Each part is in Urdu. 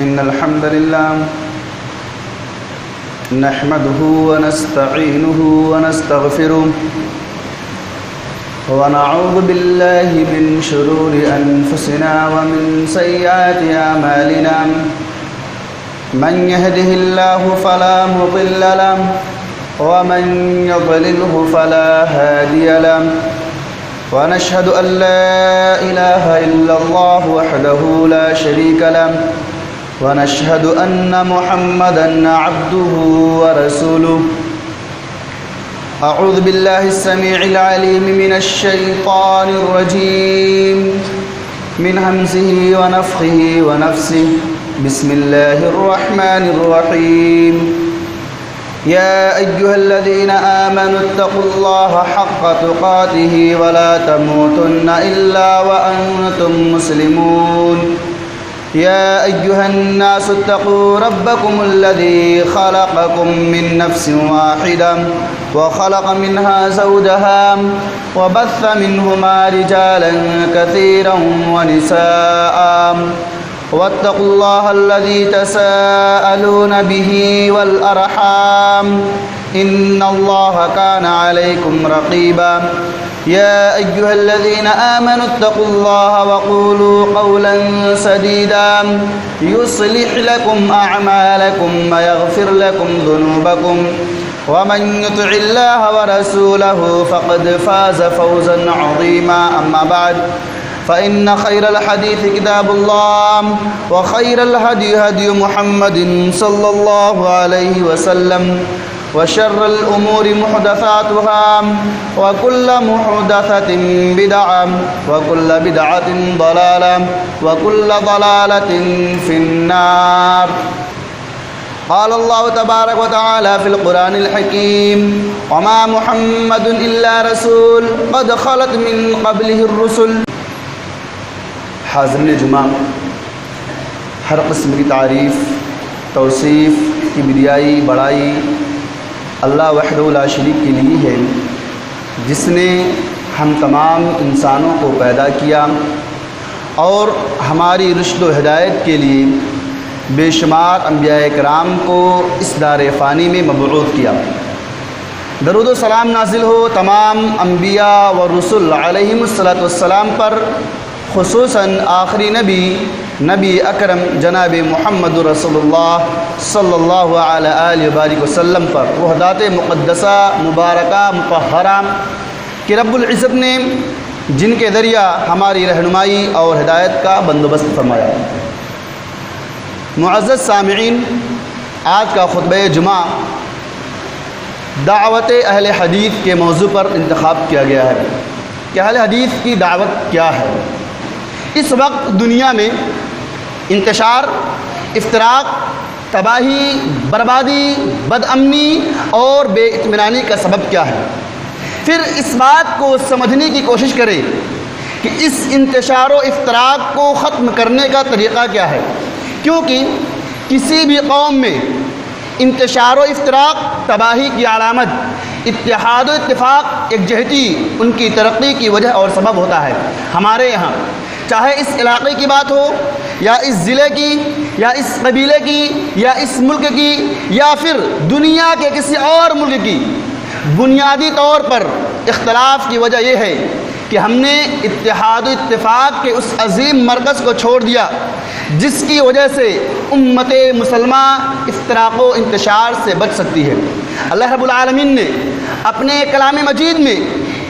إن الحمد لله نحمده ونستعينه ونستغفره ونعوذ بالله من شرور أنفسنا ومن سيئات أعمالنا من يهده الله فلا مضل له ومن يضلله فلا هادي له ونشهد أن لا إله إلا الله وحده لا شريك له ونشهد أن محمدًا عبده ورسوله أعوذ بالله السميع العليم من الشيطان الرجيم من همزه ونفخه ونفسه بسم الله الرحمن الرحيم يا أيها الذين آمنوا اتقوا الله حق تقاته ولا تموتن إلا وأنتم مسلمون يا أيها الناس اتقوا ربكم الذي خلقكم من نفس واحدة وخلق منها زوجها وبث منهما رجالا كثيرا ونساء واتقوا الله الذي تساءلون به والأرحام إن الله كان عليكم رقيبا يا أيها الذين آمنوا اتقوا الله وقولوا قولا سديدا يصلح لكم أعمالكم ويغفر لكم ذنوبكم ومن يطع الله ورسوله فقد فاز فوزا عظيما أما بعد فإن خير الحديث كتاب الله وخير الهدي هدي محمد صلى الله عليه وسلم وشر الأمور محدثاتها وكل محدثة بدعة وكل بدعة ضلالة وكل ضلالة في النار قال الله تبارك وتعالى في القرآن الحكيم وما محمد إلا رسول قد خلت من قبله الرسل حاضرین جمعہ، ہر قسم کی تعریف توصیف کبریائی بڑائی اللہ وحدہ لا شریک کے لیے ہے، جس نے ہم تمام انسانوں کو پیدا کیا اور ہماری رشد و ہدایت کے لیے بے شمار انبیاء کرام کو اس دار فانی میں مبعوث کیا۔ درود و سلام نازل ہو تمام انبیاء و رسل علیہم السلام پر، خصوصاً آخری نبی اکرم جناب محمد رسول اللہ صلی اللہ علیہ وآلہ وسلم پر، وہ ذات مقدسہ مبارکہ مطہرہ کہ رب العزت نے جن کے ذریعہ ہماری رہنمائی اور ہدایت کا بندوبست فرمایا۔ معزز سامعین، آج کا خطبہ جمعہ دعوت اہل حدیث کے موضوع پر انتخاب کیا گیا ہے کہ اہل حدیث کی دعوت کیا ہے۔ اس وقت دنیا میں انتشار، افتراق، تباہی، بربادی، بد امنی اور بے اطمینانی کا سبب کیا ہے؟ پھر اس بات کو سمجھنے کی کوشش کریں کہ اس انتشار و افتراق کو ختم کرنے کا طریقہ کیا ہے، کیونکہ کسی بھی قوم میں انتشار و افتراق تباہی کی علامت، اتحاد و اتفاق یکجہتی ان کی ترقی کی وجہ اور سبب ہوتا ہے۔ ہمارے یہاں چاہے اس علاقے کی بات ہو یا اس ضلع کی یا اس قبیلے کی یا اس ملک کی یا پھر دنیا کے کسی اور ملک کی، بنیادی طور پر اختلاف کی وجہ یہ ہے کہ ہم نے اتحاد و اتفاق کے اس عظیم مرکز کو چھوڑ دیا جس کی وجہ سے امت مسلمہ افتراق و انتشار سے بچ سکتی ہے۔ اللہ رب العالمین نے اپنے کلام مجید میں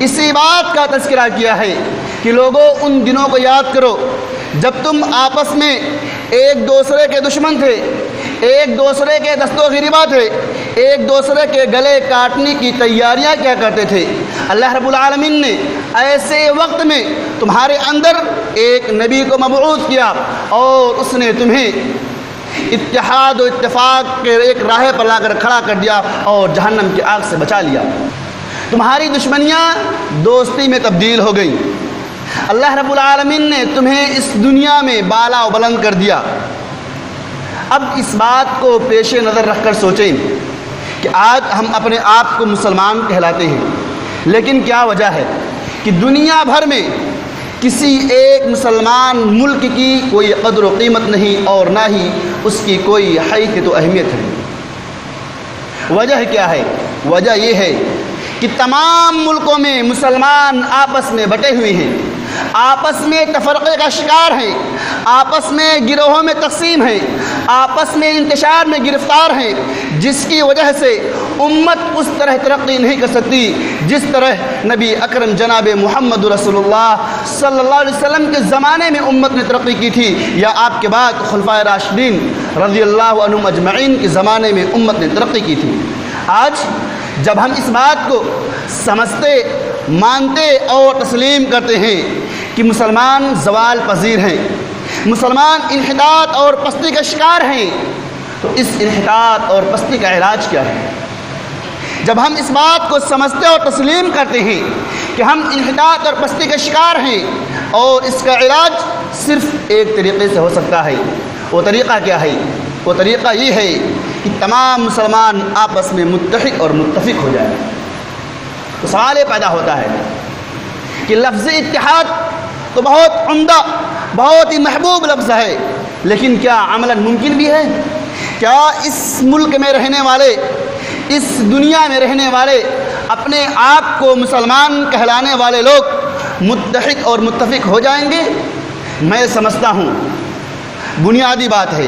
اسی بات کا تذکرہ کیا ہے کہ لوگوں ان دنوں کو یاد کرو جب تم آپس میں ایک دوسرے کے دشمن تھے، ایک دوسرے کے دست و غریبہ تھے، ایک دوسرے کے گلے کاٹنے کی تیاریاں کیا کرتے تھے۔ اللہ رب العالمین نے ایسے وقت میں تمہارے اندر ایک نبی کو مبعوث کیا اور اس نے تمہیں اتحاد و اتفاق کے ایک راہ پر لا کر کھڑا کر دیا اور جہنم کی آگ سے بچا لیا۔ تمہاری دشمنیاں دوستی میں تبدیل ہو گئیں۔ اللہ رب العالمین نے تمہیں اس دنیا میں بالا و بلند کر دیا۔ اب اس بات کو پیش نظر رکھ کر سوچیں کہ آج ہم اپنے آپ کو مسلمان کہلاتے ہیں، لیکن کیا وجہ ہے کہ دنیا بھر میں کسی ایک مسلمان ملک کی کوئی قدر و قیمت نہیں اور نہ ہی اس کی کوئی حیثیت و اہمیت ہے۔ وجہ کیا ہے؟ وجہ یہ ہے کہ تمام ملکوں میں مسلمان آپس میں بٹے ہوئے ہیں، آپس میں تفرقے کا شکار ہیں، آپس میں گروہوں میں تقسیم ہیں، آپس میں انتشار میں گرفتار ہیں، جس کی وجہ سے امت اس طرح ترقی نہیں کر سکتی جس طرح نبی اکرم جناب محمد رسول اللہ صلی اللہ علیہ وسلم کے زمانے میں امت نے ترقی کی تھی، یا آپ کے بعد خلفائے راشدین رضی اللہ عنہم اجمعین کے زمانے میں امت نے ترقی کی تھی۔ آج جب ہم اس بات کو سمجھتے، مانتے اور تسلیم کرتے ہیں کہ مسلمان زوال پذیر ہیں، مسلمان انحطاط اور پستی کا شکار ہیں، تو اس انحطاط اور پستی کا علاج کیا ہے؟ جب ہم اس بات کو سمجھتے اور تسلیم کرتے ہیں کہ ہم انحطاط اور پستی کا شکار ہیں اور اس کا علاج صرف ایک طریقے سے ہو سکتا ہے، وہ طریقہ کیا ہے؟ وہ طریقہ یہ ہے کہ تمام مسلمان آپس میں متحد اور متفق ہو جائیں۔ تو سوال یہ پیدا ہوتا ہے کہ لفظ اتحاد تو بہت عمدہ، بہت ہی محبوب لفظ ہے، لیکن کیا عملاً ممکن بھی ہے؟ کیا اس ملک میں رہنے والے، اس دنیا میں رہنے والے، اپنے آپ کو مسلمان کہلانے والے لوگ متحد اور متفق ہو جائیں گے؟ میں سمجھتا ہوں بنیادی بات ہے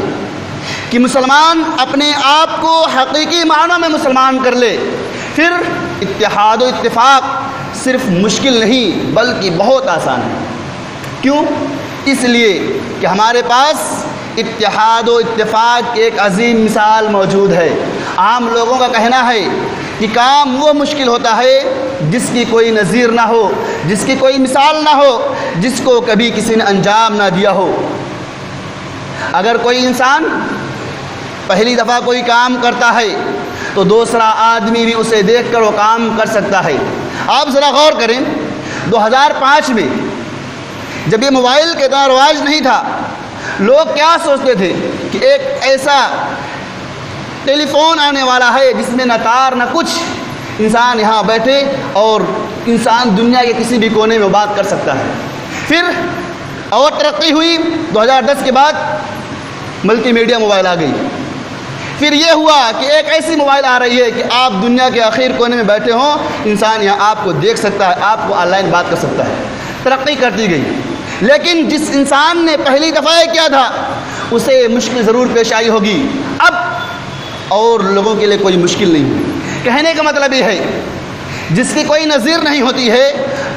کہ مسلمان اپنے آپ کو حقیقی معنوں میں مسلمان کر لے، پھر اتحاد و اتفاق صرف مشکل نہیں بلکہ بہت آسان ہے۔ کیوں؟ اس لیے کہ ہمارے پاس اتحاد و اتفاق کی ایک عظیم مثال موجود ہے۔ عام لوگوں کا کہنا ہے کہ کام وہ مشکل ہوتا ہے جس کی کوئی نظیر نہ ہو، جس کی کوئی مثال نہ ہو، جس کو کبھی کسی نے انجام نہ دیا ہو۔ اگر کوئی انسان پہلی دفعہ کوئی کام کرتا ہے تو دوسرا آدمی بھی اسے دیکھ کر وہ کام کر سکتا ہے۔ آپ ذرا غور کریں، 2005 میں جب یہ موبائل کا اتنا رواج نہیں تھا، لوگ کیا سوچتے تھے کہ ایک ایسا ٹیلی فون آنے والا ہے جس میں نہ تار نہ کچھ، انسان یہاں بیٹھے اور انسان دنیا کے کسی بھی کونے میں بات کر سکتا ہے۔ پھر اور ترقی ہوئی، 2010 کے بعد ملٹی میڈیا موبائل آ گئی۔ پھر یہ ہوا کہ ایک ایسی موبائل آ رہی ہے کہ آپ دنیا کے آخر کونے میں بیٹھے ہوں، انسان یہاں آپ کو دیکھ سکتا ہے، آپ کو آن لائن بات کر سکتا ہے۔ ترقی کرتی گئی، لیکن جس انسان نے پہلی دفعہ یہ کیا تھا اسے مشکل ضرور پیش آئی ہوگی، اب اور لوگوں کے لیے کوئی مشکل نہیں ہے۔ کہنے کا مطلب یہ ہے جس کی کوئی نظیر نہیں ہوتی ہے،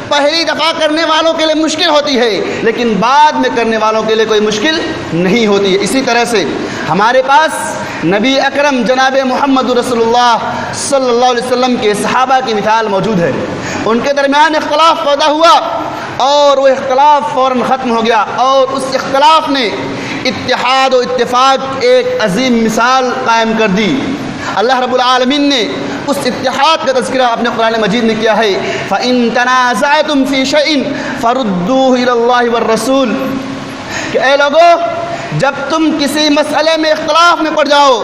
پہلی دفعہ کرنے والوں کے لیے مشکل ہوتی ہے، لیکن بعد میں کرنے والوں کے لیے کوئی مشکل نہیں ہوتی ہے۔ اسی طرح سے ہمارے پاس نبی اکرم جناب محمد رسول اللہ صلی اللہ علیہ وسلم کے صحابہ کی مثال موجود ہے۔ ان کے درمیان اختلاف پیدا ہوا اور وہ اختلاف فوراً ختم ہو گیا، اور اس اختلاف نے اتحاد و اتفاق ایک عظیم مثال قائم کر دی۔ اللہ رب العالمین نے اس اتحاد کا تذکرہ اپنے قرآن مجید میں کیا ہے، فَإِن تَنَازَعْتُمْ فِي شَيْءٍ فَرُدُّوهُ إِلَى اللَّهِ وَالرَّسُولِ کہ اے لوگو، جب تم کسی مسئلے میں اختلاف میں پڑ جاؤ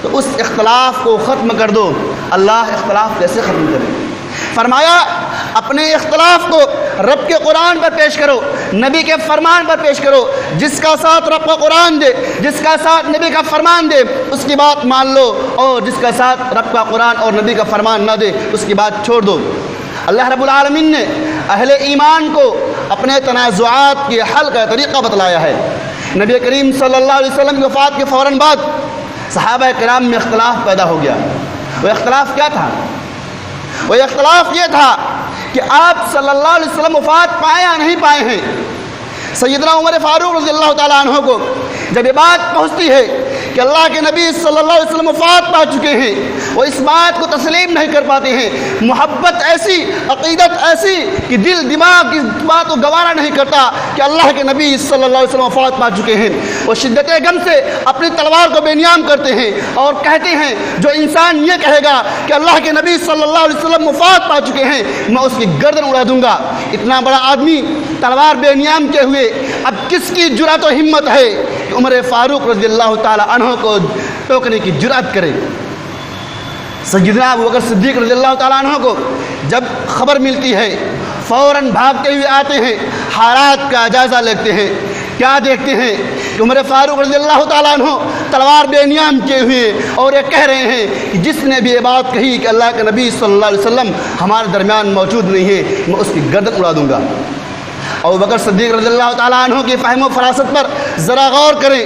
تو اس اختلاف کو ختم کر دو۔ اللہ اختلاف کیسے ختم کرے؟ فرمایا اپنے اختلاف کو رب کے قرآن پر پیش کرو، نبی کے فرمان پر پیش کرو۔ جس کا ساتھ رب کا قرآن دے، جس کا ساتھ نبی کا فرمان دے، اس کی بات مان لو، اور جس کا ساتھ رب کا قرآن اور نبی کا فرمان نہ دے اس کی بات چھوڑ دو۔ اللہ رب العالمین نے اہل ایمان کو اپنے تنازعات کے حل کا طریقہ بتلایا ہے۔ نبی کریم صلی اللہ علیہ وسلم کی وفات کے فوراً بعد صحابہ کرام میں اختلاف پیدا ہو گیا۔ وہ اختلاف کیا تھا؟ وہ اختلاف یہ تھا کہ آپ صلی اللہ علیہ وسلم وفات پائے یا نہیں پائے ہیں۔ سیدنا عمر فاروق رضی اللہ تعالیٰ عنہ کو جب یہ بات پہنچتی ہے کہ اللہ کے نبی صلی اللہ علیہ وسلم وفات پا چکے ہیں، وہ اس بات کو تسلیم نہیں کر پاتے ہیں۔ محبت ایسی، عقیدت ایسی کہ دل دماغ اس بات کو گوارا نہیں کرتا کہ اللہ کے نبی صلی اللہ علیہ وسلم وفات پا چکے ہیں۔ وہ شدت غم سے اپنی تلوار کو بے نیام کرتے ہیں اور کہتے ہیں جو انسان یہ کہے گا کہ اللہ کے نبی صلی اللہ علیہ وسلم وفات پا چکے ہیں، میں اس کی گردن اڑا دوں گا۔ اتنا بڑا آدمی تلوار بے نیام کے ہوئے اب کس کی جرأت و ہمت ہے کہ عمر فاروق رضی اللہ تعالی عنہ کو ٹوکنے کی جرأت کرے؟ سیدنا ابو بکر صدیق رضی اللہ تعالی عنہ کو جب خبر ملتی ہے فوراً بھاگتے ہوئے آتے ہیں، حالات کا جائزہ لیتے ہیں۔ کیا دیکھتے ہیں کہ عمر فاروق رضی اللہ تعالیٰ عنہ تلوار بے نیام کیے ہوئے اور یہ کہہ رہے ہیں کہ جس نے بھی یہ بات کہی کہ اللہ کے نبی صلی اللہ علیہ وسلم ہمارے درمیان موجود نہیں ہے، میں اس کی گردن اڑا دوں گا۔ ابوبکر صدیق رضی اللہ تعالیٰ عنہ کی فہم و فراست پر ذرا غور کریں۔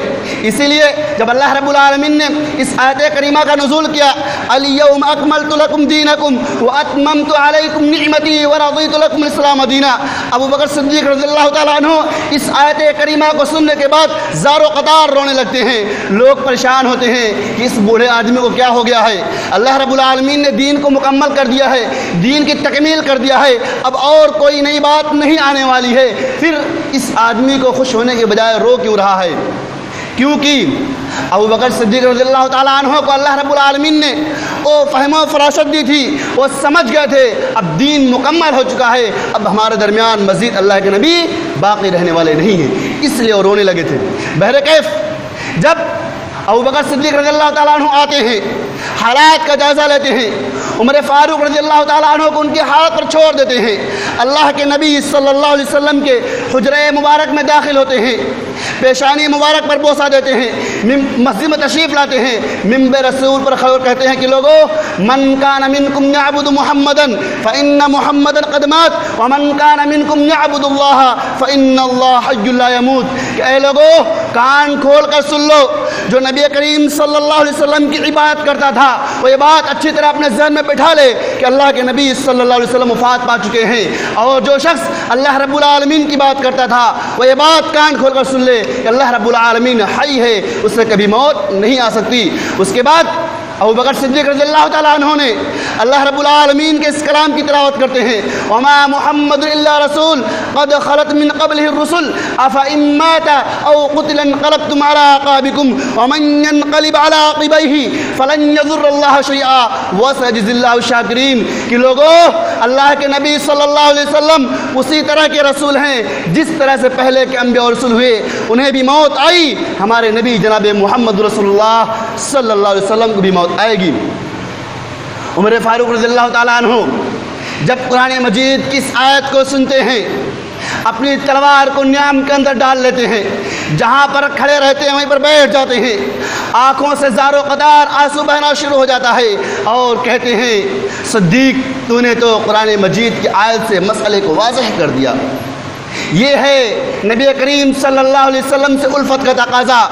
اسی لیے جب اللہ رب العالمین نے اس آیت کریمہ کا نزول کیا، الیوم اکملت لکم دینکم واتممت علیکم نعمتی ورضیت لکم الاسلام دینا، ابوبکر صدیق رضی اللہ تعالیٰ عنہ اس آیت کریمہ کو سننے کے بعد زار و قطار رونے لگتے ہیں۔ لوگ پریشان ہوتے ہیں کہ اس بوڑھے آدمی کو کیا ہو گیا ہے، اللہ رب العالمین نے دین کو مکمل کر دیا ہے، دین کی تکمیل کر دیا ہے، اب اور کوئی نئی بات نہیں آنے والی ہے، پھر اس آدمی کو خوش ہونے کے بجائے رو کیوں رہا ہے؟ کیونکہ ابوبکر صدیق رضی اللہ تعالیٰ عنہ کو اللہ رب العالمین نے وہ فہم و فراست دی تھی، وہ سمجھ گئے تھے اب دین مکمل ہو چکا ہے، اب ہمارے درمیان مزید اللہ کے نبی باقی رہنے والے نہیں ہیں، اس لیے وہ رونے لگے تھے۔ بہرکیف جب ابوبکر صدیق رضی اللہ تعالیٰ عنہ آتے ہیں، حالات کا جائزہ لیتے ہیں، عمر فاروق رضی اللہ تعالیٰ عنہ کو ان کی حالت پر چھوڑ دیتے ہیں، اللہ کے نبی صلی اللہ علیہ وسلم کے حجرہ مبارک میں داخل ہوتے ہیں، پیشانی مبارک پر بوسہ دیتے ہیں، مسجد میں تشریف لاتے ہیں، منبر رسول پر کھڑے کہتے ہیں کہ لوگو من کان منکم یعبد محمدا فإن محمدا قد مات ومن کان منکم یعبد اللہ فإن اللہ حی لا یموت، کہ اے لوگو کان کھول کر سن لو، جو نبی کریم صلی اللہ علیہ وسلم کی عبادت کرتا تھا وہ یہ بات اچھی طرح اپنے ذہن میں بٹھا لے کہ اللہ کے نبی صلی اللہ علیہ وسلم وفات پا چکے ہیں، اور جو شخص اللہ رب العالمین کی بات کرتا تھا وہ یہ بات کان کھول کر سن لے کہ اللہ رب العالمین حی ہے، اس سے کبھی موت نہیں آ سکتی۔ اس کے بعد ابوبکر صدیق رضی اللہ تعالیٰ عنہ نے اللہ رب العالمین کے اس کلام کی تلاوت کرتے ہیں، وما محمد الا رسول قد خلت من قبله الرسل افإن مات او قتل انقلبتم على اعقابكم ومن ينقلب على عقبيه فلن يضر الله شيئا وسيجزي الله الشاكرين، کہ لوگو اللہ کے نبی صلی اللہ علیہ وسلم اسی طرح کے رسول ہیں جس طرح سے پہلے کے انبیاء اور رسول ہوئے، انہیں بھی موت آئی، ہمارے نبی جناب محمد رسول اللہ صلی اللہ علیہ وسلم کو بھی موت آئے گی۔ عمر فاروق رضی اللہ تعالیٰ عنہ جب قرآن مجید کی اس آیت کو سنتے ہیں اپنی تلوار کو نیام کے اندر ڈال لیتے ہیں، جہاں پر کھڑے رہتے ہیں وہیں پر بیٹھ جاتے ہیں، آنکھوں سے زار و قطار آنسو بہنا شروع ہو جاتا ہے اور کہتے ہیں صدیق تو نے تو قرآن مجید کی آیت سے مسئلے کو واضح کر دیا، یہ ہے نبی کریم صلی اللہ علیہ وسلم سے الفت کا تقاضا،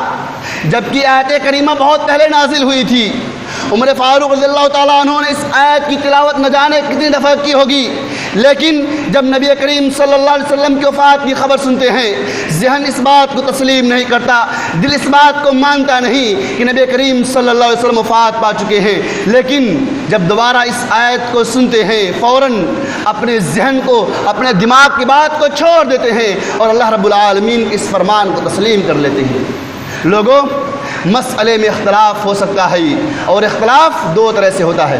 جبکہ آیت کریمہ بہت پہلے نازل ہوئی تھی۔ عمر فاروق رضی اللہ تعالیٰ عنہ نے اس آیت کی تلاوت نہ جانے کتنی دفعہ کی ہوگی، لیکن جب نبی کریم صلی اللہ علیہ وسلم کی وفات کی خبر سنتے ہیں ذہن اس بات کو تسلیم نہیں کرتا، دل اس بات کو مانتا نہیں کہ نبی کریم صلی اللہ علیہ وسلم وفات پا چکے ہیں، لیکن جب دوبارہ اس آیت کو سنتے ہیں فوراً اپنے ذہن کو، اپنے دماغ کی بات کو چھوڑ دیتے ہیں اور اللہ رب العالمین کے اس فرمان کو تسلیم کر لیتے ہیں۔ لوگوں مسئلے میں اختلاف ہو سکتا ہے اور اختلاف دو طرح سے ہوتا ہے،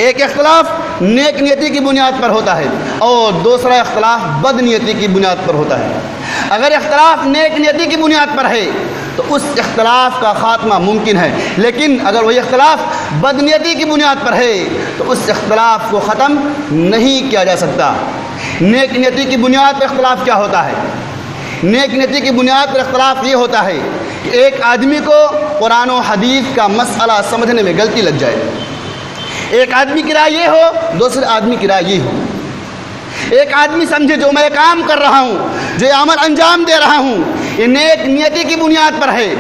ایک اختلاف نیک نیتی کی بنیاد پر ہوتا ہے اور دوسرا اختلاف بد نیتی کی بنیاد پر ہوتا ہے۔ اگر اختلاف نیک نیتی کی بنیاد پر ہے تو اس اختلاف کا خاتمہ ممکن ہے، لیکن اگر وہی اختلاف بد نیتی کی بنیاد پر ہے تو اس اختلاف کو ختم نہیں کیا جا سکتا۔ نیک نیتی کی بنیاد پر اختلاف کیا ہوتا ہے؟ نیک نیتی کی بنیاد پر اختلاف یہ ہوتا ہے کہ ایک آدمی کو قرآن و حدیث کا مسئلہ سمجھنے میں غلطی لگ جائے، ایک آدمی کی رائے یہ ہو دوسرے آدمی کی رائے یہ ہو، ایک آدمی سمجھے جو میں کام کر رہا ہوں، جو عمل انجام دے رہا ہوں یہ نیک نیتی کی بنیاد پر ہے،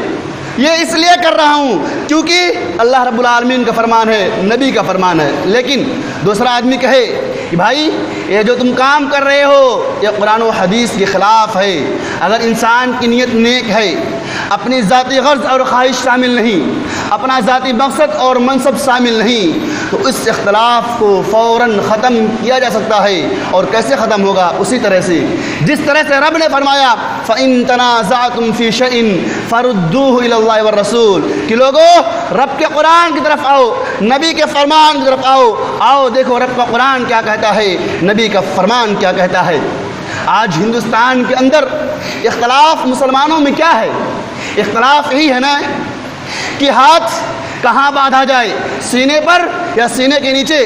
یہ اس لیے کر رہا ہوں کیونکہ اللہ رب العالمین کا فرمان ہے، نبی کا فرمان ہے، لیکن دوسرا آدمی کہے کہ بھائی یہ جو تم کام کر رہے ہو یہ قرآن و حدیث کے خلاف ہے۔ اگر انسان کی نیت نیک ہے، اپنی ذاتی غرض اور خواہش شامل نہیں، اپنا ذاتی مقصد اور منصب شامل نہیں، تو اس اختلاف کو فوراً ختم کیا جا سکتا ہے۔ اور کیسے ختم ہوگا؟ اسی طرح سے جس طرح سے رب نے فرمایا فَإِن تَنَازَعْتُمْ فِي شَيْءٍ فَرُدُّوهُ إِلَى اللَّهِ وَالرَّسُولِ، کہ لوگو رب کے قرآن کی طرف آؤ، نبی کے فرمان کی طرف آؤ دیکھو رب کا قرآن کیا کہتا ہے، نبی کا فرمان کیا کہتا ہے۔ آج ہندوستان کے اندر اختلاف مسلمانوں میں کیا ہے؟ اختلاف یہی ہے نا کہ ہاتھ کہاں باندھا جائے، سینے پر یا سینے کے نیچے؟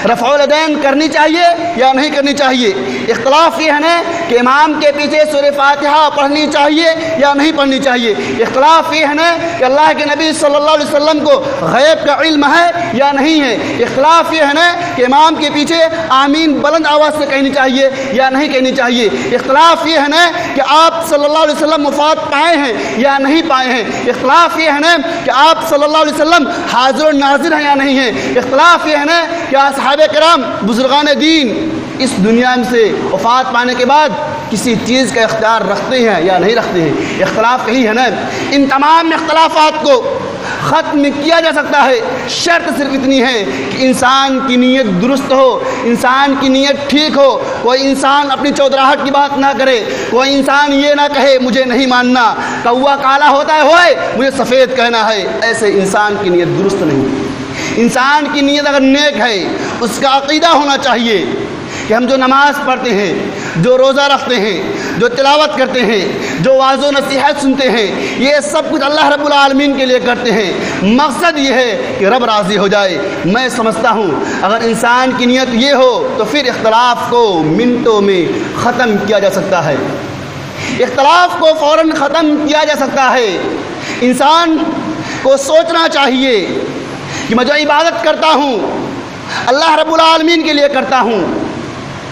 رفع الیدین کرنی چاہیے یا نہیں کرنی چاہیے؟ اختلاف یہ ہے نا کہ امام کے پیچھے سورہ فاتحہ پڑھنی چاہیے یا نہیں پڑھنی چاہیے؟ اختلاف یہ ہے نا کہ اللہ کے نبی صلی اللہ علیہ وسلم کو غیب کا علم ہے یا نہیں ہے؟ اختلاف یہ ہے نا کہ امام کے پیچھے آمین بلند آواز سے کہنی چاہیے یا نہیں کہنی چاہیے؟ اختلاف یہ ہے نا کہ آپ صلی اللہ علیہ وسلم وفات پائے ہیں یا نہیں پائے ہیں؟ اختلاف یہ ہے نا کہ آپ صلی اللہ علیہ وسلم حاضر و ناظر ہیں یا نہیں ہیں؟ اختلاف یہ ہے نا کہ صحابہ کرام بزرگان دین اس دنیا سے وفات پانے کے بعد کسی چیز کا اختیار رکھتے ہیں یا نہیں رکھتے ہیں؟ اختلاف یہی ہے نا۔ ان تمام اختلافات کو ختم کیا جا سکتا ہے، شرط صرف اتنی ہے کہ انسان کی نیت درست ہو، انسان کی نیت ٹھیک ہو، کوئی انسان اپنی چودراہٹ کی بات نہ کرے، کوئی انسان یہ نہ کہے مجھے نہیں ماننا، کوا کالا ہوتا ہے ہوئے مجھے سفید کہنا ہے، ایسے انسان کی نیت درست نہیں۔ انسان کی نیت اگر نیک ہے، اس کا عقیدہ ہونا چاہیے کہ ہم جو نماز پڑھتے ہیں، جو روزہ رکھتے ہیں، جو تلاوت کرتے ہیں، جو واعظ و نصیحت سنتے ہیں، یہ سب کچھ اللہ رب العالمین کے لیے کرتے ہیں، مقصد یہ ہے کہ رب راضی ہو جائے۔ میں سمجھتا ہوں اگر انسان کی نیت یہ ہو تو پھر اختلاف کو منٹوں میں ختم کیا جا سکتا ہے، اختلاف کو فوراً ختم کیا جا سکتا ہے۔ انسان کو سوچنا چاہیے کہ میں جو عبادت کرتا ہوں اللہ رب العالمین کے لیے کرتا ہوں،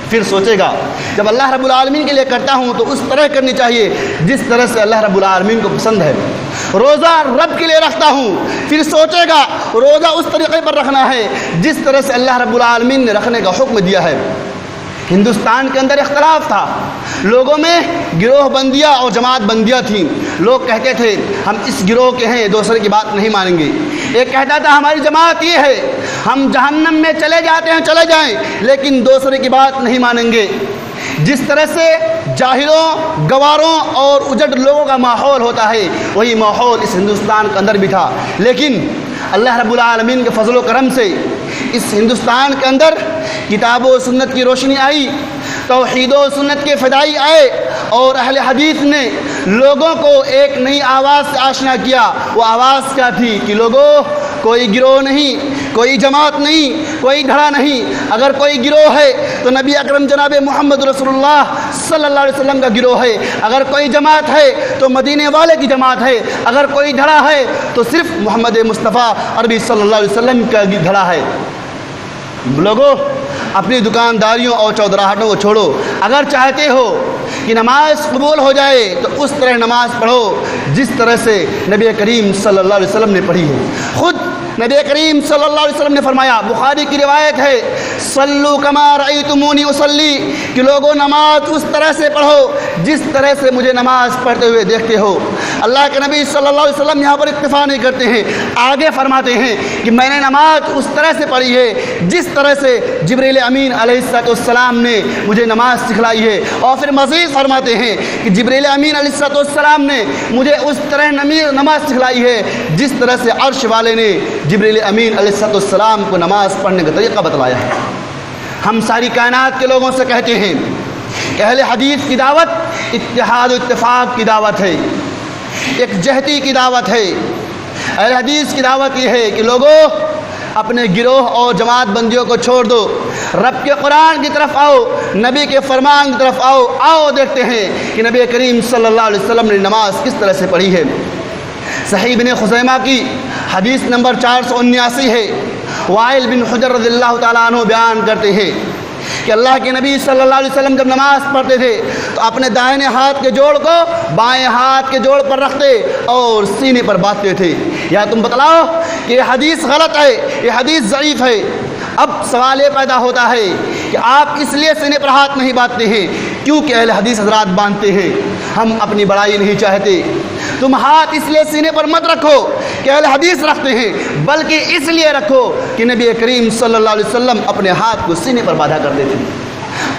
پھر سوچے گا جب اللہ رب العالمین کے لیے کرتا ہوں تو اس طرح کرنی چاہیے جس طرح سے اللہ رب العالمین کو پسند ہے۔ روزہ رب کے لیے رکھتا ہوں، پھر سوچے گا روزہ اس طریقے پر رکھنا ہے جس طرح سے اللہ رب العالمین نے رکھنے کا حکم دیا ہے۔ ہندوستان کے اندر اختلاف تھا، لوگوں میں گروہ بندیاں اور جماعت بندیاں تھیں۔ لوگ کہتے تھے ہم اس گروہ کے ہیں، دوسرے کی بات نہیں مانیں گے۔ ایک کہتا تھا ہماری جماعت یہ ہے، ہم جہنم میں چلے جاتے ہیں چلے جائیں لیکن دوسرے کی بات نہیں مانیں گے۔ جس طرح سے جاہلوں، گواروں اور اجڑ لوگوں کا ماحول ہوتا ہے وہی ماحول اس ہندوستان کے اندر بھی تھا، لیکن اللہ رب العالمین کے فضل و کرم سے اس ہندوستان کے اندر کتاب و سنت کی روشنی آئی، توحید و سنت کے فدائی آئے اور اہل حدیث نے لوگوں کو ایک نئی آواز سے آشنا کیا۔ وہ آواز کیا تھی کہ لوگوں کوئی گروہ نہیں، کوئی جماعت نہیں، کوئی دھڑا نہیں، اگر کوئی گروہ ہے تو نبی اکرم جناب محمد رسول اللہ صلی اللہ علیہ وسلم کا گروہ ہے، اگر کوئی جماعت ہے تو مدینے والے کی جماعت ہے، اگر کوئی دھڑا ہے تو صرف محمد مصطفیٰ عربی صلی اللہ علیہ وسلم کا دھڑا ہے۔ لوگوں اپنی دکانداریوں اور چودراہٹوں کو چھوڑو، اگر چاہتے ہو کہ نماز قبول ہو جائے تو اس طرح نماز پڑھو جس طرح سے نبی کریم صلی اللہ علیہ وسلم نے پڑھی ہے۔ خود نبی کریم صلی اللہ علیہ وسلم نے فرمایا، بخاری کی روایت ہے، صلو کما رأیتمونی اصلی، کہ لوگوں نماز اس طرح سے پڑھو جس طرح سے مجھے نماز پڑھتے ہوئے دیکھتے ہو۔ اللہ کے نبی صلی اللہ علیہ وسلم یہاں پر اکتفا نہیں کرتے ہیں، آگے فرماتے ہیں کہ میں نے نماز اس طرح سے پڑھی ہے جس طرح سے جبریل امین علیہ السلام نے مجھے نماز سکھلائی ہے، اور پھر مزید فرماتے ہیں کہ جبریل امین علیہ السلام نے مجھے اس طرح نماز سکھلائی ہے جس طرح سے عرش والے نے جبریل امین علیہ السلام کو نماز پڑھنے کا طریقہ بتلایا ہے۔ ہم ساری کائنات کے لوگوں سے کہتے ہیں کہ اہل حدیث کی دعوت اتحاد و اتفاق کی دعوت ہے، ایک جہتی کی دعوت ہے۔ اہل حدیث کی دعوت یہ ہے کہ لوگوں اپنے گروہ اور جماعت بندیوں کو چھوڑ دو، رب کے قرآن کی طرف آؤ، نبی کے فرمان کی طرف آؤ دیکھتے ہیں کہ نبی کریم صلی اللہ علیہ وسلم نے نماز کس طرح سے پڑھی ہے۔ صحیح ابن خزیمہ کی حدیث نمبر 479 ہے، وائل بن حجر رضی اللہ تعالیٰ عنہ بیان کرتے ہیں کہ اللہ کے نبی صلی اللہ علیہ وسلم جب نماز پڑھتے تھے تو اپنے دائیں ہاتھ کے جوڑ کو بائیں ہاتھ کے جوڑ پر رکھتے اور سینے پر باندھتے تھے۔ یا تم بتلاؤ کہ یہ حدیث غلط ہے، یہ حدیث ضعیف ہے۔ اب سوال یہ پیدا ہوتا ہے کہ آپ اس لیے سینے پر ہاتھ نہیں باندھتے ہیں کیونکہ اہل حدیث حضرات باندھتے ہیں، ہم اپنی بڑائی نہیں چاہتے۔ تم ہاتھ اس لیے سینے پر مت رکھو کہ اہل حدیث رکھتے ہیں، بلکہ اس لیے رکھو کہ نبی کریم صلی اللہ علیہ وسلم اپنے ہاتھ کو سینے پر باندھا کرتے تھے۔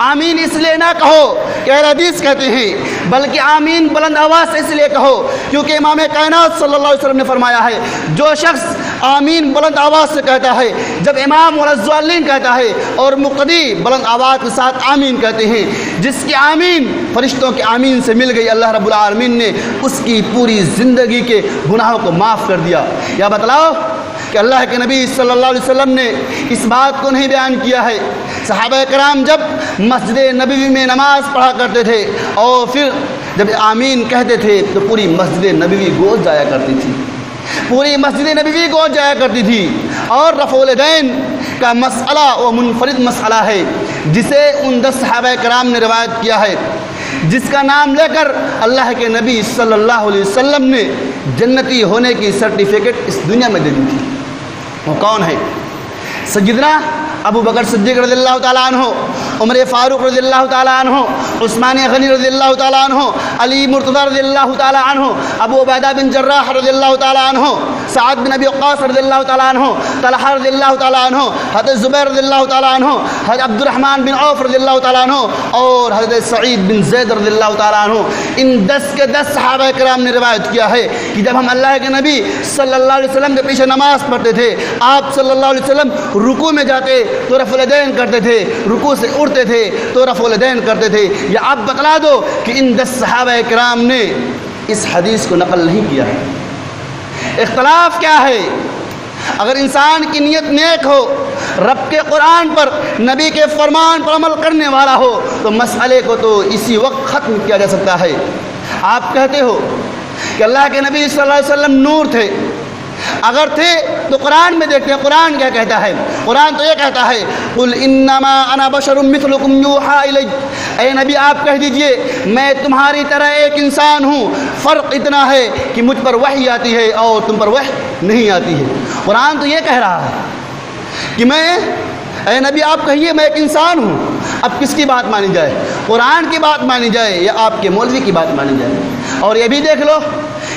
آمین اس لیے نہ کہو کہ اہل حدیث کہتے ہیں، بلکہ آمین بلند آواز سے اس لیے کہو کیونکہ امام کائنات صلی اللہ علیہ وسلم نے فرمایا ہے، جو شخص آمین بلند آواز سے کہتا ہے، جب امام والضالین کہتا ہے اور مقتدی بلند آواز کے ساتھ آمین کہتے ہیں، جس کی آمین فرشتوں کے آمین سے مل گئی، اللہ رب العالمین نے اس کی پوری زندگی کے گناہوں کو معاف کر دیا۔ یا بتلاؤ کہ اللہ کے نبی صلی اللہ علیہ وسلم نے اس بات کو نہیں بیان کیا ہے۔ صحابہ کرام جب مسجد نبوی میں نماز پڑھا کرتے تھے اور پھر جب آمین کہتے تھے تو پوری مسجد نبوی گونج جایا کرتی تھی، پوری مسجد نبوی گونج جایا کرتی تھی۔ اور رفع الیدین کا مسئلہ وہ منفرد مسئلہ ہے جسے ان 10 صحابہ کرام نے روایت کیا ہے، جس کا نام لے کر اللہ کے نبی صلی اللہ علیہ وسلم نے جنتی ہونے کی سرٹیفکیٹ اس دنیا میں دے دی تھی۔ وہ کون ہے؟ سیدنا ابو بکر صدیق رضی اللہ تعالیٰ عنہ، عمر فاروق رضی اللہ تعالیٰ عنہ، عثمان غنی رضی اللہ تعالیٰ عنہ، علی مرتضی رضی اللہ تعالیٰ عنہ، ابو عبیدہ بن جراح رضی اللہ تعالیٰ عنہ، سعد بن ابی وقاص رضی اللہ تعالیٰ عنہ، طلحہ رضی اللہ تعالیٰ عنہ، حضرت زبیر رضی اللہ تعالیٰ عنہ، حضرت عبد الرحمن بن عوف رضی اللہ تعالیٰ عنہ اور حضرت سعید بن زید رضی اللہ تعالیٰ عنہ۔ ان 10 کے 10 صحابہ کرام نے روایت کیا ہے کہ جب ہم اللہ کے نبی صلی اللہ علیہ وسلم کے پیچھے نماز پڑھتے تھے، آپ صلی اللہ علیہ وسلم رکوع میں جاتے تو رفع الیدین کرتے تھے، رکوع سے اٹھتے تھے تو رفع الیدین کرتے تھے۔ یا آپ بتلا دو کہ ان 10 صحابہ کرام نے اس حدیث کو نقل نہیں کیا ہے۔ اختلاف کیا ہے؟ اگر انسان کی نیت نیک ہو، رب کے قرآن پر، نبی کے فرمان پر عمل کرنے والا ہو تو مسئلے کو تو اسی وقت ختم کیا جا سکتا ہے۔ آپ کہتے ہو کہ اللہ کے نبی صلی اللہ علیہ وسلم نور تھے، اگر تھے تو قرآن میں دیکھتے ہیں قرآن کیا کہتا ہے۔ قرآن تو یہ کہتا ہے قل انما انا بشر مثلکم یوحی الی، اے نبی آپ کہہ دیجئے میں تمہاری طرح ایک انسان ہوں، فرق اتنا ہے کہ مجھ پر وحی آتی ہے اور تم پر وحی نہیں آتی ہے۔ قرآن تو یہ کہہ رہا ہے کہ اے نبی آپ کہیے میں ایک انسان ہوں۔ اب کس کی بات مانی جائے؟ قرآن کی بات مانی جائے یا آپ کے مولوی کی بات مانی جائے؟ اور یہ بھی دیکھ لو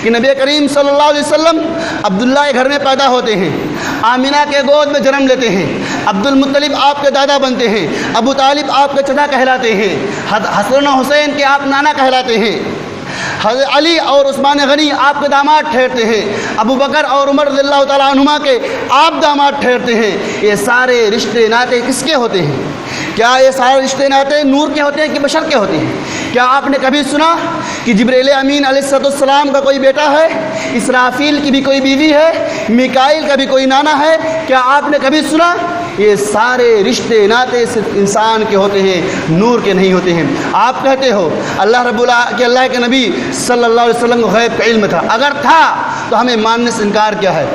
کہ نبی کریم صلی اللہ علیہ وسلم عبداللہ کے گھر میں پیدا ہوتے ہیں، آمینہ کے گود میں جنم لیتے ہیں، عبد المطلب آپ کے دادا بنتے ہیں، ابو طالب آپ کے چچا کہلاتے ہیں، حسن و حسین کے آپ نانا کہلاتے ہیں، حضرت علی اور عثمان غنی آپ کے داماد ٹھہرتے ہیں، ابو بکر اور عمر رضی اللہ تعالیٰ عنہما کے آپ داماد ٹھہرتے ہیں۔ یہ سارے رشتے ناطے کس کے ہوتے ہیں؟ کیا یہ سارے رشتے ناطے نور کے ہوتے ہیں کہ بشر کے ہوتے ہیں؟ کیا آپ نے کبھی سنا کہ جبریل امین علیہ السلام کا کوئی بیٹا ہے، اسرافیل کی بھی کوئی بیوی ہے، میکائیل کا بھی کوئی نانا ہے؟ کیا آپ نے کبھی سنا؟ یہ سارے رشتے ناطے صرف انسان کے ہوتے ہیں، نور کے نہیں ہوتے ہیں۔ آپ کہتے ہو اللہ کے نبی صلی اللہ علیہ وسلم کو غیب کا علم تھا، اگر تھا تو ہمیں ماننے سے انکار کیا ہے؟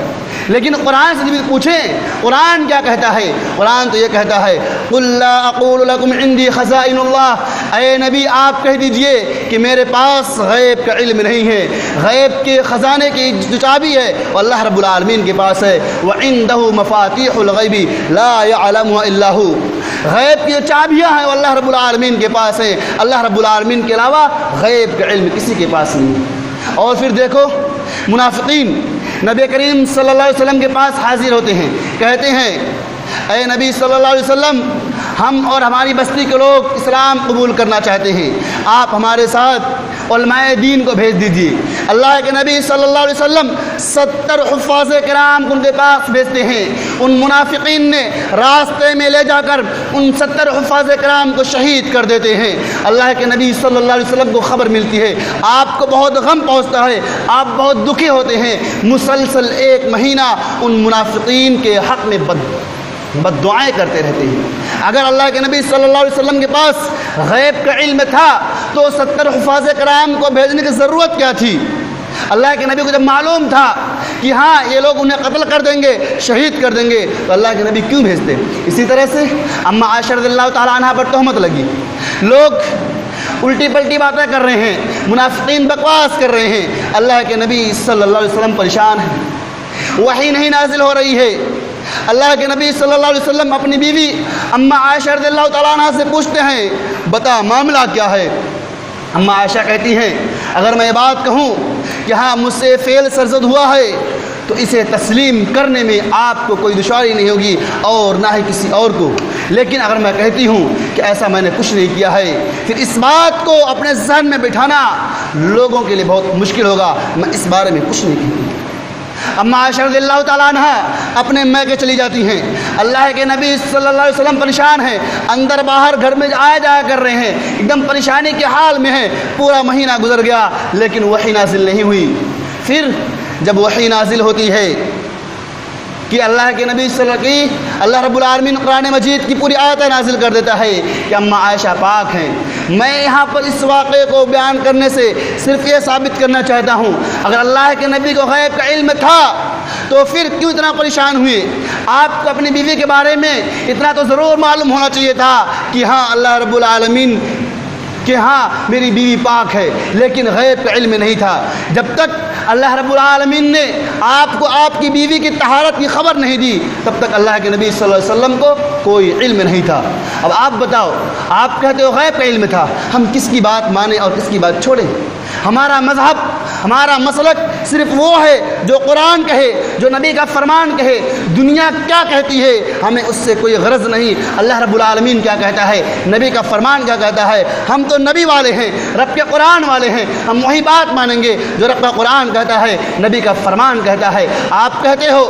لیکن قرآن سے بھی پوچھیں قرآن کیا کہتا ہے؟ قرآن تو یہ کہتا ہے قل لا اقول لکم عندی خزائن اللہ، اے نبی آپ کہہ دیجئے کہ میرے پاس غیب کا علم نہیں ہے، غیب کے خزانے کی جو چابی ہے وہ اللہ رب العالمین کے پاس ہے۔ وعنده مفاتیح الغیب لا يعلمها الا هو، غیب کی جو چابیاں ہیں وہ اللہ رب العالمین کے پاس ہے، اللہ رب العالمین کے علاوہ غیب کا علم کسی کے پاس نہیں۔ اور پھر دیکھو منافقین نبی کریم صلی اللہ علیہ وسلم کے پاس حاضر ہوتے ہیں، کہتے ہیں اے نبی صلی اللہ علیہ وسلم ہم اور ہماری بستی کے لوگ اسلام قبول کرنا چاہتے ہیں، آپ ہمارے ساتھ علماء دین کو بھیج دیجیے۔ اللہ کے نبی صلی اللہ علیہ وسلم 70 حفاظ کرام کو ان کے پاس بھیجتے ہیں، ان منافقین نے راستے میں لے جا کر ان 70 حفاظ کرام کو شہید کر دیتے ہیں۔ اللہ کے نبی صلی اللہ علیہ وسلم کو خبر ملتی ہے، آپ کو بہت غم پہنچتا ہے، آپ بہت دکھی ہوتے ہیں، مسلسل 1 مہینہ ان منافقین کے حق میں بد دعائیں کرتے رہتے ہیں۔ اگر اللہ کے نبی صلی اللہ علیہ وسلم کے پاس غیب کا علم تھا تو 70 حفاظ کرام کو بھیجنے کی ضرورت کیا تھی؟ اللہ کے نبی کو جب معلوم تھا کہ ہاں یہ لوگ انہیں قتل کر دیں گے، شہید کر دیں گے، تو اللہ کے نبی کیوں بھیجتے؟ اسی طرح سے اما عائشہ رضی اللہ تعالیٰ عنہا پر تہمت لگی، لوگ الٹی پلٹی باتیں کر رہے ہیں، منافقین بکواس کر رہے ہیں، اللہ کے نبی صلی اللہ علیہ وسلم پریشان ہیں، وحی نہیں نازل ہو رہی ہے۔ اللہ کے نبی صلی اللہ علیہ وسلم اپنی بیوی اما عائشہ رضی اللہ تعالیٰ عنہ سے پوچھتے ہیں بتا معاملہ کیا ہے؟ اما عائشہ کہتی ہیں اگر میں یہ بات کہوں کہ ہاں مجھ سے فعل سرزد ہوا ہے تو اسے تسلیم کرنے میں آپ کو کوئی دشواری نہیں ہوگی اور نہ ہی کسی اور کو، لیکن اگر میں کہتی ہوں کہ ایسا میں نے کچھ نہیں کیا ہے پھر اس بات کو اپنے ذہن میں بٹھانا لوگوں کے لیے بہت مشکل ہوگا، میں اس بارے میں کچھ نہیں کہتی۔ اما عائشہ رضی اللہ تعالیٰ عنہ اپنے میکے چلی جاتی ہیں، اللہ کے نبی صلی اللہ علیہ وسلم پریشان ہیں، اندر باہر گھر میں آیا جایا کر رہے ہیں، ایک دم پریشانی کے حال میں ہیں، پورا مہینہ گزر گیا لیکن وحی نازل نہیں ہوئی۔ پھر جب وحی نازل ہوتی ہے کہ اللہ کے نبی صلی اللہ علیہ وسلم اللہ رب العالمین قرآن مجید کی پوری آیتیں نازل کر دیتا ہے کہ اماں عائشہ پاک ہیں۔ میں یہاں پر اس واقعے کو بیان کرنے سے صرف یہ ثابت کرنا چاہتا ہوں، اگر اللہ کے نبی کو غیب کا علم تھا تو پھر کیوں اتنا پریشان ہوئے؟ آپ کو اپنی بیوی کے بارے میں اتنا تو ضرور معلوم ہونا چاہیے تھا کہ ہاں اللہ رب العالمین کہ ہاں میری بیوی پاک ہے، لیکن غیب کا علم نہیں تھا۔ جب تک اللہ رب العالمین نے آپ کو آپ کی بیوی کی طہارت کی خبر نہیں دی، تب تک اللہ کے نبی صلی اللہ علیہ وسلم کو کوئی علم نہیں تھا۔ اب آپ بتاؤ، آپ کہتے ہو غیب کا علم تھا، ہم کس کی بات مانیں اور کس کی بات چھوڑیں؟ ہمارا مذہب، ہمارا مسلک صرف وہ ہے جو قرآن کہے، جو نبی کا فرمان کہے۔ دنیا کیا کہتی ہے ہمیں اس سے کوئی غرض نہیں۔ اللہ رب العالمین کیا کہتا ہے، نبی کا فرمان کیا کہتا ہے، ہم تو نبی والے ہیں، رب کے قرآن والے ہیں، ہم وہی بات مانیں گے جو رب کا قرآن کہتا ہے، نبی کا فرمان کہتا ہے۔ آپ کہتے ہو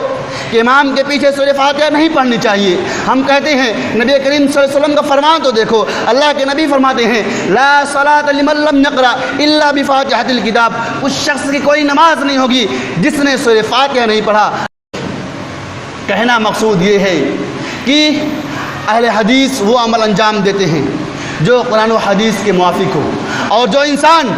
کہ امام کے پیچھے سورہ فاتحہ نہیں پڑھنی چاہیے، ہم کہتے ہیں نبی کریم صلی اللہ علیہ وسلم کا فرمان تو دیکھو، اللہ کے نبی فرماتے ہیں لا صلاۃ لمن لم یقرأ الا بفاتحۃ الکتاب، اس شخص کی کوئی نماز نہیں ہوگی جس نے سورہ فاتحہ نہیں پڑھا۔ کہنا مقصود یہ ہے کہ اہل حدیث وہ عمل انجام دیتے ہیں جو قرآن و حدیث کے موافق ہو، اور جو انسان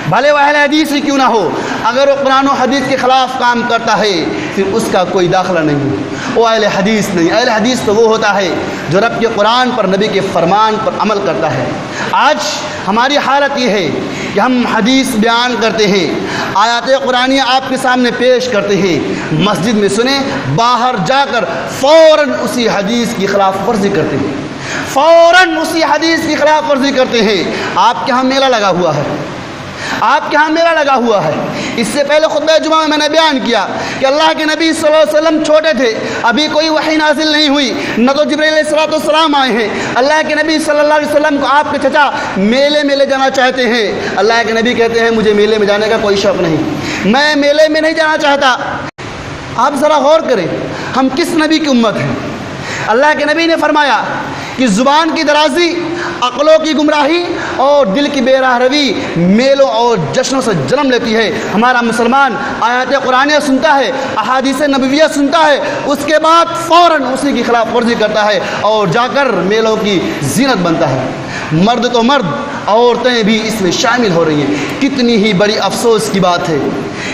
بھلے وہ اہل حدیث ہی کیوں نہ ہو، اگر وہ قرآن و حدیث کے خلاف کام کرتا ہے پھر اس کا کوئی داخلہ نہیں، وہ اہل حدیث نہیں۔ اہل حدیث تو وہ ہوتا ہے جو رب کے قرآن پر، نبی کے فرمان پر عمل کرتا ہے۔ آج ہماری حالت یہ ہے کہ ہم حدیث بیان کرتے ہیں، آیات قرآنیہ آپ کے سامنے پیش کرتے ہیں، مسجد میں سنیں، باہر جا کر فوراً اسی حدیث کی خلاف ورزی کرتے ہیں، فوراً اسی حدیث کی خلاف ورزی کرتے ہیں۔ آپ کے ہاں میلہ لگا ہوا ہے، آپ کے ہاں میلہ لگا ہوا ہے۔ اس سے پہلے خطبہ جمعہ میں نے بیان کیا کہ اللہ کے نبی صلی اللہ علیہ وسلم چھوٹے تھے، ابھی کوئی وحی نازل نہیں ہوئی، نہ تو جبرائیل علیہ السلام آئے ہیں۔ اللہ کے نبی صلی اللہ علیہ وسلم کو آپ کے چچا میلے میں لے جانا چاہتے ہیں۔ اللہ کے نبی کہتے ہیں مجھے میلے میں جانے کا کوئی شوق نہیں، میں میلے میں نہیں جانا چاہتا۔ آپ ذرا غور کریں ہم کس نبی کی امت ہیں؟ اللہ کے نبی نے فرمایا کہ زبان کی درازی، عقلوں کی گمراہی اور دل کی بے راہ روی میلوں اور جشنوں سے جنم لیتی ہے۔ ہمارا مسلمان آیات قرآنیہ سنتا ہے، احادیث نبویہ سنتا ہے، اس کے بعد فوراً اسی کی خلاف ورزی کرتا ہے اور جا کر میلوں کی زینت بنتا ہے۔ مرد تو مرد، عورتیں بھی اس میں شامل ہو رہی ہیں۔ کتنی ہی بڑی افسوس کی بات ہے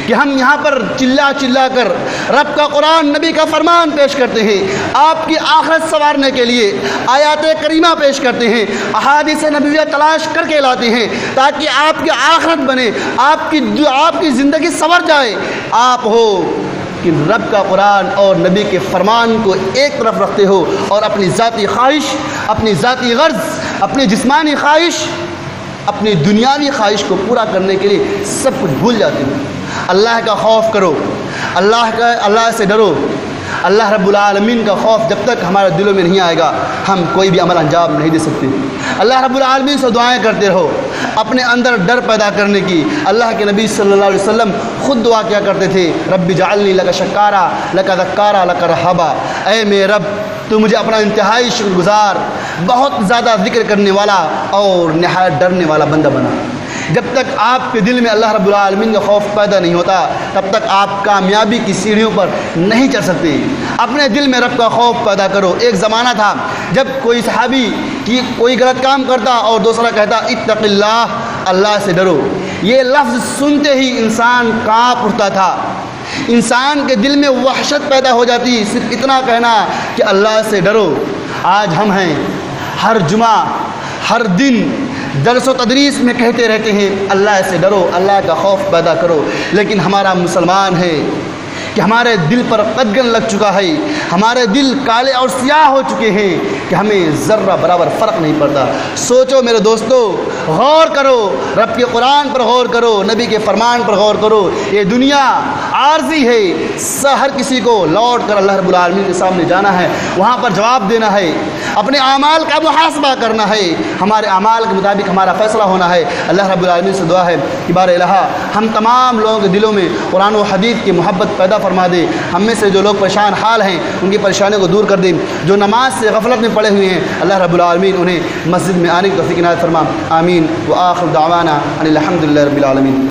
کہ ہم یہاں پر چلا چلا کر رب کا قرآن، نبی کا فرمان پیش کرتے ہیں، آپ کی آخرت سنوارنے کے لیے آیات کریمہ پیش کرتے ہیں، احادیث نبویہ تلاش کر کے لاتے ہیں تاکہ آپ کی آخرت بنے، آپ کی زندگی سنور جائے۔ آپ ہو کہ رب کا قرآن اور نبی کے فرمان کو ایک طرف رکھتے ہو اور اپنی ذاتی خواہش، اپنی ذاتی غرض، اپنی جسمانی خواہش، اپنی دنیاوی خواہش کو پورا کرنے کے لیے سب کچھ بھول جاتے ہو۔ اللہ کا خوف کرو، اللہ سے ڈرو۔ اللہ رب العالمین کا خوف جب تک ہمارے دلوں میں نہیں آئے گا ہم کوئی بھی عمل انجام نہیں دے سکتے۔ اللہ رب العالمین سے دعائیں کرتے رہو اپنے اندر ڈر پیدا کرنے کی۔ اللہ کے نبی صلی اللہ علیہ وسلم خود دعا کیا کرتے تھے، رب اجعلنی لک شکارا لک ذکارا لک رہابا، اے میرے رب تو مجھے اپنا انتہائی شکر گزار، بہت زیادہ ذکر کرنے والا اور نہایت ڈرنے والا بندہ بنا۔ جب تک آپ کے دل میں اللہ رب العالمین کا خوف پیدا نہیں ہوتا تب تک آپ کامیابی کی سیڑھیوں پر نہیں چڑھ سکتے۔ اپنے دل میں رب کا خوف پیدا کرو۔ ایک زمانہ تھا جب کوئی صحابی کی کوئی غلط کام کرتا اور دوسرا کہتا اتق اللہ، اللہ سے ڈرو، یہ لفظ سنتے ہی انسان کانپ اٹھتا تھا، انسان کے دل میں وحشت پیدا ہو جاتی صرف اتنا کہنا کہ اللہ سے ڈرو۔ آج ہم ہیں ہر جمعہ ہر دن درس و تدریس میں کہتے رہتے ہیں اللہ سے ڈرو، اللہ کا خوف پیدا کرو، لیکن ہمارا مسلمان ہے کہ ہمارے دل پر قدغن لگ چکا ہے، ہمارے دل کالے اور سیاہ ہو چکے ہیں کہ ہمیں ذرہ برابر فرق نہیں پڑتا۔ سوچو میرے دوستو، غور کرو، رب کے قرآن پر غور کرو، نبی کے فرمان پر غور کرو۔ یہ دنیا عارضی ہے، ہر کسی کو لوٹ کر اللہ رب العالمین کے سامنے جانا ہے، وہاں پر جواب دینا ہے، اپنے اعمال کا محاسبہ کرنا ہے، ہمارے اعمال کے مطابق ہمارا فیصلہ ہونا ہے۔ اللہ رب العالمین سے دعا ہے کہ بار الہ ہم تمام لوگوں کے دلوں میں قرآن و حدیث کی محبت پیدا فرما دے۔ ہم میں سے جو لوگ پریشان حال ہیں ان کی پریشانیوں کو دور کر دیں، جو نماز سے غفلت میں پڑے ہوئے ہیں اللہ رب العالمین انہیں مسجد میں آنے کی توفیق عنایت فرما۔ آمین۔ وآخر دعوانا ان الحمد للہ رب العالمین۔